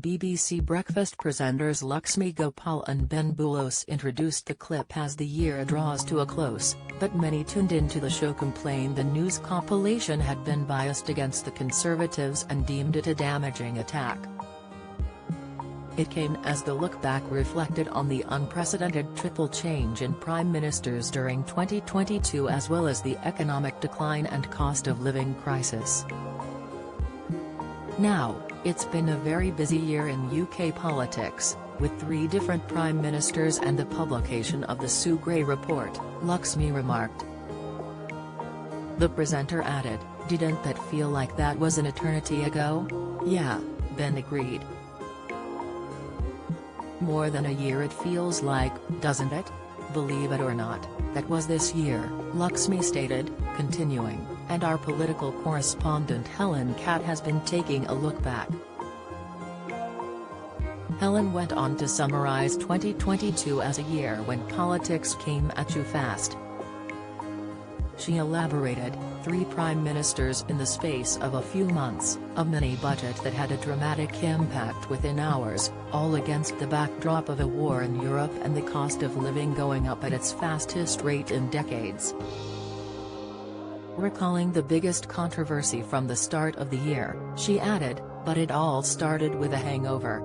BBC Breakfast presenters Laxmi Gopal and Ben Boulos introduced the clip as the year draws to a close, but many tuned into the show complained the news compilation had been biased against the Conservatives and deemed it a damaging attack. It came as the look back reflected on the unprecedented triple change in prime ministers during 2022 as well as the economic decline and cost of living crisis. Now, it's been a very busy year in UK politics, with 3 different prime ministers and the publication of the Sue Gray report, Laxmi remarked. The presenter added, "Didn't that feel like that was an eternity ago?" "Yeah," Ben agreed. "More than a year it feels like, doesn't it? Believe it or not, that was this year," Laxmi stated, continuing, and our political correspondent Helen Catt has been taking a look back. Helen went on to summarize 2022 as a year when politics came at you fast. She elaborated, 3 prime ministers in the space of a few months, a mini-budget that had a dramatic impact within hours, all against the backdrop of a war in Europe and the cost of living going up at its fastest rate in decades. Recalling the biggest controversy from the start of the year, she added, "But it all started with a hangover."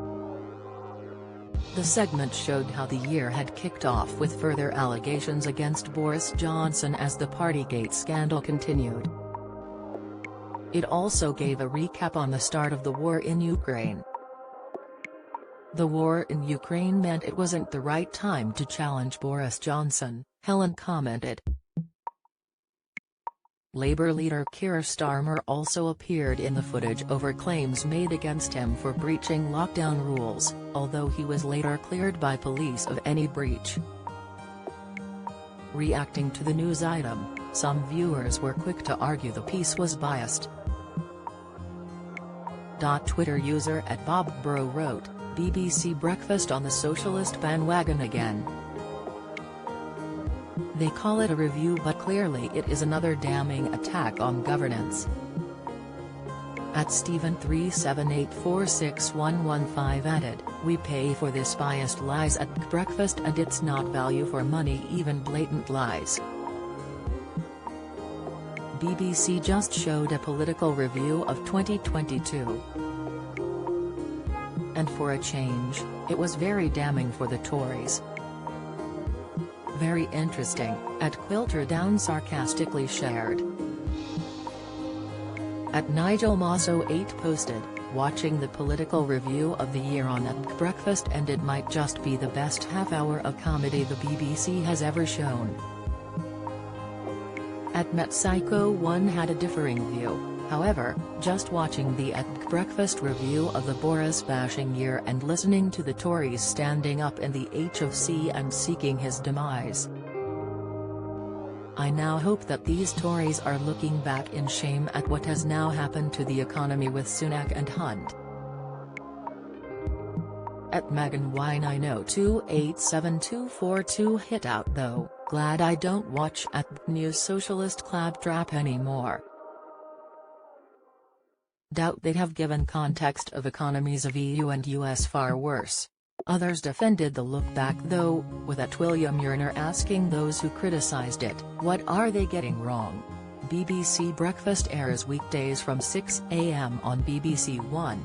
The segment showed how the year had kicked off with further allegations against Boris Johnson as the Partygate scandal continued. It also gave a recap on the start of the war in Ukraine. The war in Ukraine meant it wasn't the right time to challenge Boris Johnson, Helen commented. Labour leader Keir Starmer also appeared in the footage over claims made against him for breaching lockdown rules, although he was later cleared by police of any breach. Reacting to the news item, some viewers were quick to argue the piece was biased. Twitter user @BobBro wrote, "BBC Breakfast on the socialist bandwagon again. They call it a review but clearly it is another damning attack on governance." @Stephen378461115 added, "We pay for this biased lies at breakfast and it's not value for money, even blatant lies." BBC just showed a political review of 2022. And for a change, it was very damning for the Tories. Very interesting, @Quilterdown sarcastically shared. @NigelMasso8 posted, "Watching the political review of the year on @Breakfast and it might just be the best half-hour of comedy the BBC has ever shown." @MetPsycho1 had a differing view, however, just watching the @Breakfast review of the Boris-bashing year and listening to the Tories standing up in the HFC and seeking his demise. "I now hope that these Tories are looking back in shame at what has now happened to the economy with Sunak and Hunt." @MeganY9028724 hit out though, "Glad I don't watch @News Socialist Claptrap anymore. Doubt they'd have given context of economies of EU and US far worse." Others defended the look back though, with @William Yerner asking those who criticized it, "What are they getting wrong?" BBC Breakfast airs weekdays from 6 a.m. on BBC One.